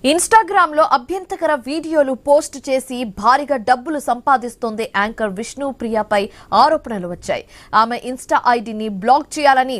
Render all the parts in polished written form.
Instagram లో అభ్యంతకర వీడియోలు post చేసి భారీగా డబ్బులు సంపాదిస్తోంది యాంకర్ విష్ణుప్రియపై ఆరోపణలు వచ్చాయి. ఆమె ఇన్‌స్టా ఐడిని బ్లాక్ చేయాలని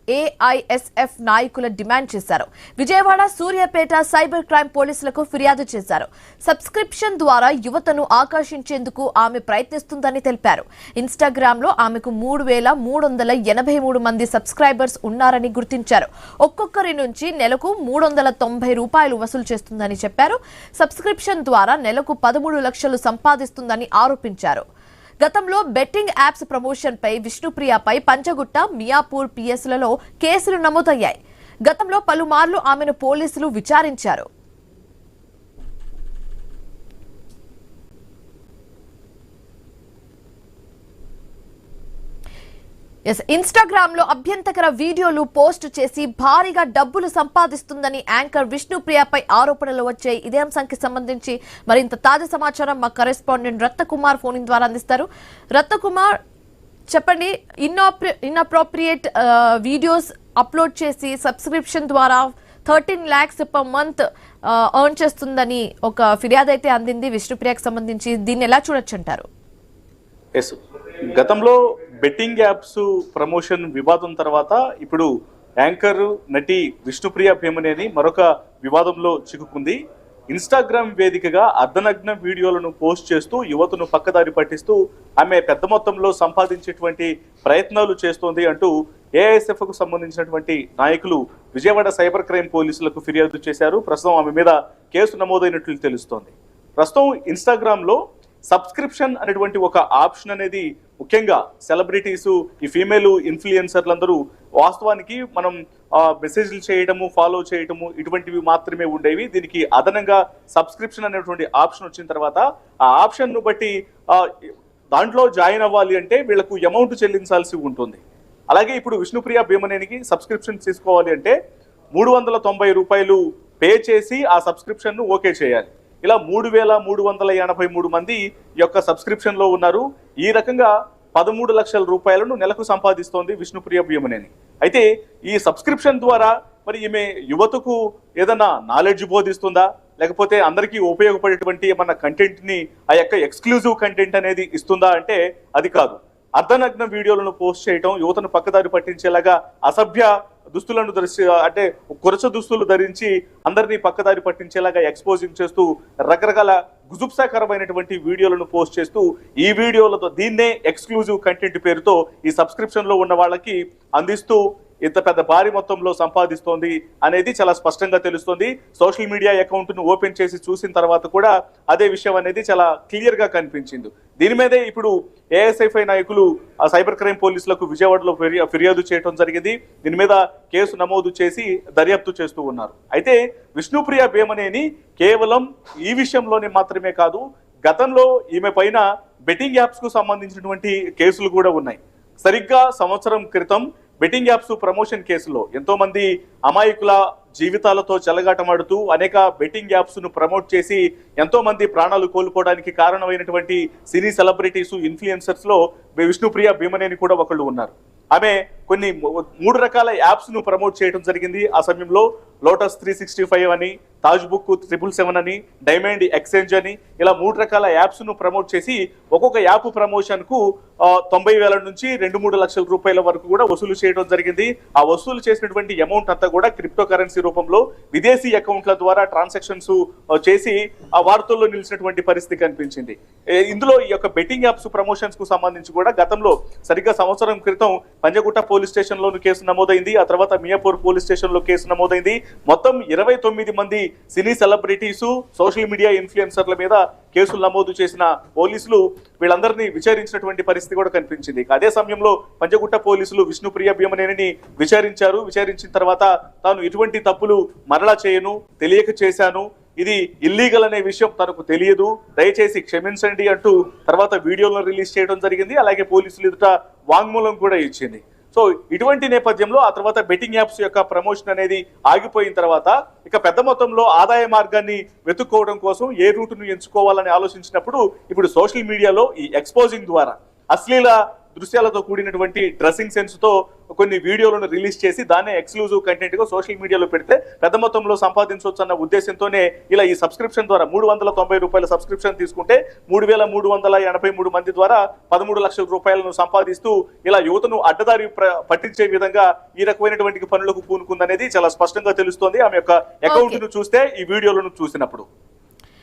ఏఐఎస్ఎఫ్ నాయకులు డిమాండ్ చేశారు. విజయవాడ సూర్యాపేట సైబర్ క్రైమ్ పోలీసులకు ఫిర్యాదు చేశారు. సబ్స్క్రిప్షన్ ద్వారా యువతను ఆకర్షించేందుకు ఆమె ప్రయత్నిస్తుందని తెలిపారు. ఇన్‌స్టాగ్రామ్ లో ఆమెకు 3,383 మంది సబ్స్క్రైబర్స్ ఉన్నారని గుర్తించారు. ఒక్కొక్కరి నుంచి నెలకు ₹390 వసూలు చేస్తుందని చెప్పారు. సబ్స్క్రిప్షన్ ద్వారా నెలకు 13 లక్షలు సంపాదిస్తుందని ఆరోపించారు. గతంలో బెట్టింగ్ యాప్స్ ప్రమోషన్ పై విష్ణుప్రియపై పంచగుట్ట, మియాపూర్ పిఎస్లలో కేసులు నమోదయ్యాయి. గతంలో పలుమార్లు ఆమెను పోలీసులు విచారించారు. ఇన్‌స్టాగ్రామ్ లో అభ్యంతకర వీడియోలు పోస్ట్ చేసి భారీగా డబ్బులు సంపాదిస్తుందని యాంకర్ విష్ణుప్రియపై ఆరోపణలు వచ్చాయి. ఇదే అంశానికి సంబంధించి మరింత తాజా సమాచారం మా కరెస్పాండెంట్ రత్నకుమార్ ఫోన్ ద్వారా అందిస్తారు. రత్నకుమార్, చెప్పండి. ఇన్అప్రోప్రియేట్ వీడియోస్ అప్లోడ్ చేసి సబ్స్క్రిప్షన్ ద్వారా 13 lakhs per month ఎర్న్ చేస్తుందని ఒక ఫిర్యాదు అయితే అందింది విష్ణుప్రియకు సంబంధించి. దీన్ని ఎలా చూడొచ్చు అంటారు? గతంలో బెట్టింగ్ యాప్స్ ప్రమోషన్ వివాదం తర్వాత ఇప్పుడు యాంకర్ నటి విష్ణుప్రియ భీమనేని మరొక వివాదంలో చిక్కుకుంది. ఇన్‌స్టాగ్రామ్ వేదికగా అర్ధనగ్న వీడియోలను పోస్ట్ చేస్తూ యువతను పక్కదారి పట్టిస్తూ ఆమె పెద్ద మొత్తంలో సంపాదించేటువంటి ప్రయత్నాలు చేస్తోంది అంటూ ఏఐఎస్ఎఫ్కు సంబంధించినటువంటి నాయకులు విజయవాడ సైబర్ క్రైమ్ పోలీసులకు ఫిర్యాదు చేశారు. ప్రస్తుతం ఆమె మీద కేసు నమోదైనట్లు తెలుస్తోంది. ప్రస్తుతం ఇన్‌స్టాగ్రామ్లో సబ్స్క్రిప్షన్ అనేటువంటి ఒక ఆప్షన్ అనేది ముఖ్యంగా సెలబ్రిటీస్, ఈ ఫీమేల్ ఇన్ఫ్లుయెన్సర్లందరూ వాస్తవానికి మనం మెసేజ్లు చేయటము, ఫాలో చేయటము ఇటువంటివి మాత్రమే ఉండేవి. దీనికి అదనంగా సబ్స్క్రిప్షన్ అనేటువంటి ఆప్షన్ వచ్చిన తర్వాత ఆ ఆప్షన్ను బట్టి దాంట్లో జాయిన్ అవ్వాలి అంటే వీళ్లకు అమౌంట్ చెల్లించాల్సి ఉంటుంది. అలాగే ఇప్పుడు విష్ణుప్రియ భీమనేనికి సబ్స్క్రిప్షన్ తీసుకోవాలి అంటే ₹390 పే చేసి ఆ సబ్స్క్రిప్షన్ను ఓకే చేయాలి. ఇలా 3,383 మంది యొక్క సబ్స్క్రిప్షన్లో ఉన్నారు. ఈ రకంగా 13 లక్షల రూపాయలను నెలకు సంపాదిస్తోంది విష్ణుప్రియ భీమనేని. అయితే ఈ సబ్స్క్రిప్షన్ ద్వారా మరి ఈమె యువతకు ఏదైనా నాలెడ్జ్ బోధిస్తుందా, లేకపోతే అందరికీ ఉపయోగపడేటువంటి ఏమన్నా కంటెంట్ని, ఆ యొక్క ఎక్స్క్లూజివ్ కంటెంట్ అనేది ఇస్తుందా అంటే అది కాదు. అర్ధనగ్న వీడియోలను పోస్ట్ చేయటం, యువతను పక్కదారి పట్టించేలాగా అసభ్య దుస్తులను అంటే కొరచ దుస్తులు ధరించి అందరినీ పక్కదారి పట్టించేలాగా ఎక్స్పోజింగ్ చేస్తూ రకరకాల గుజుప్సాకరమైనటువంటి వీడియోలను పోస్ట్ చేస్తూ ఈ వీడియోలతో దీన్నే ఎక్స్క్లూజివ్ కంటెంట్ పేరుతో ఈ సబ్స్క్రిప్షన్లో ఉన్న వాళ్ళకి అందిస్తూ ఇంత పెద్ద భారీ మొత్తంలో సంపాదిస్తోంది అనేది చాలా స్పష్టంగా తెలుస్తుంది. సోషల్ మీడియా అకౌంట్ను ఓపెన్ చేసి చూసిన తర్వాత కూడా అదే విషయం అనేది చాలా క్లియర్గా కనిపించింది. దీని మీదే ఇప్పుడు ఏఎస్ఎఫ్ఐ నాయకులు సైబర్ క్రైమ్ పోలీసులకు విజయవాడలో ఫిర్యాదు చేయడం జరిగింది. దీని మీద కేసు నమోదు చేసి దర్యాప్తు చేస్తూ ఉన్నారు. అయితే విష్ణుప్రియ భీమనేని కేవలం ఈ విషయంలోనే మాత్రమే కాదు, గతంలో ఈమె పైన బెట్టింగ్ యాప్స్కు సంబంధించినటువంటి కేసులు కూడా ఉన్నాయి. సరిగ్గా సంవత్సరం క్రితం బెట్టింగ్ యాప్స్ ప్రమోషన్ కేసులో ఎంతో మంది అమాయకుల జీవితాలతో చెలగాటమాడుతూ అనేక బెట్టింగ్ యాప్స్ ను ప్రమోట్ చేసి ఎంతో మంది ప్రాణాలు కోల్పోవడానికి కారణమైనటువంటి సినీ సెలబ్రిటీస్, ఇన్ఫ్లుయెన్సర్స్ లో విష్ణుప్రియ భీమనేని కూడా ఒకళ్ళు ఉన్నారు. ఆమె కొన్ని 3 రకాల యాప్స్ ను ప్రమోట్ చేయడం జరిగింది. ఆ సమయంలో లోటస్ 365 అని, తాజ్ బుక్ 777 అని, డైమండ్ ఎక్స్చేంజ్ అని ఇలా 3 రకాల యాప్స్ ను ప్రమోట్ చేసి ఒక్కొక్క యాప్ ప్రమోషన్ కు 90,000 నుంచి 2-3 లక్షల రూపాయల వరకు కూడా వసూలు చేయడం జరిగింది. ఆ వసూలు చేసినటువంటి అమౌంట్ అంతా కూడా క్రిప్టో కరెన్సీ రూపంలో విదేశీ అకౌంట్ల ద్వారా ట్రాన్సాక్షన్స్ చేసి ఆ వార్తల్లో నిలిచినటువంటి పరిస్థితి కనిపించింది. ఇందులో ఈ యొక్క బెట్టింగ్ యాప్స్ ప్రమోషన్స్ కు సంబంధించి కూడా గతంలో సరిగ్గా సంవత్సరం క్రితం పంజగుట్ట పోలీస్ స్టేషన్ లోను కేసు నమోదైంది. ఆ తర్వాత మియాపూర్ పోలీస్ స్టేషన్ లో కేసు నమోదైంది. మొత్తం 29 మంది సినీ సెలబ్రిటీసు, సోషల్ మీడియా ఇన్ఫ్లుయెన్సర్ల మీద కేసులు నమోదు చేసిన పోలీసులు వీళ్ళందరినీ విచారించినటువంటి పరిస్థితి కూడా కనిపించింది. అదే సమయంలో పంజగుట్ట పోలీసులు విష్ణుప్రియ భీమనేనిని విచారించారు. విచారించిన తర్వాత తాను ఎటువంటి తప్పులు మరలా చేయను, తెలియక చేశాను, ఇది ఇల్లీగల్ అనే విషయం తనకు తెలియదు, దయచేసి క్షమించండి అంటూ తర్వాత వీడియోలను రిలీజ్ చేయడం జరిగింది. అలాగే పోలీసులు ఎదుట వాంగ్మూలం కూడా ఇచ్చింది. సో ఇటువంటి నేపథ్యంలో ఆ తర్వాత బెట్టింగ్ యాప్స్ యొక్క ప్రమోషన్ అనేది ఆగిపోయిన తర్వాత ఇక పెద్ద మొత్తంలో ఆదాయ మార్గాన్ని వెతుక్కోవడం కోసం ఏ రూటును ఎంచుకోవాలని ఆలోచించినప్పుడు ఇప్పుడు సోషల్ మీడియాలో ఈ ఎక్స్పోజింగ్ ద్వారా, అశ్లీల దృశ్యాలతో కూడినటువంటి డ్రెస్సింగ్ సెన్స్ తో కొన్ని వీడియోలను రిలీజ్ చేసి దాన్ని ఎక్స్క్లూజివ్ కంటెంట్ గా సోషల్ మీడియాలో పెడితే పెద్ద మొత్తంలో సంపాదించవచ్చు అన్న ఉద్దేశంతోనే ఇలా ఈ సబ్స్క్రిప్షన్ ద్వారా ₹390 సబ్స్క్రిప్షన్ తీసుకుంటే 3,383 మంది ద్వారా 13 లక్షల రూపాయలను సంపాదిస్తూ ఇలా యువతను అడ్డదారి పట్టించే విధంగా ఈ రకమైనటువంటి పనులకు పూనుకుందనేది చాలా స్పష్టంగా తెలుస్తోంది ఆమె యొక్క అకౌంట్ ను చూస్తే ఈ వీడియోలను చూసినప్పుడు.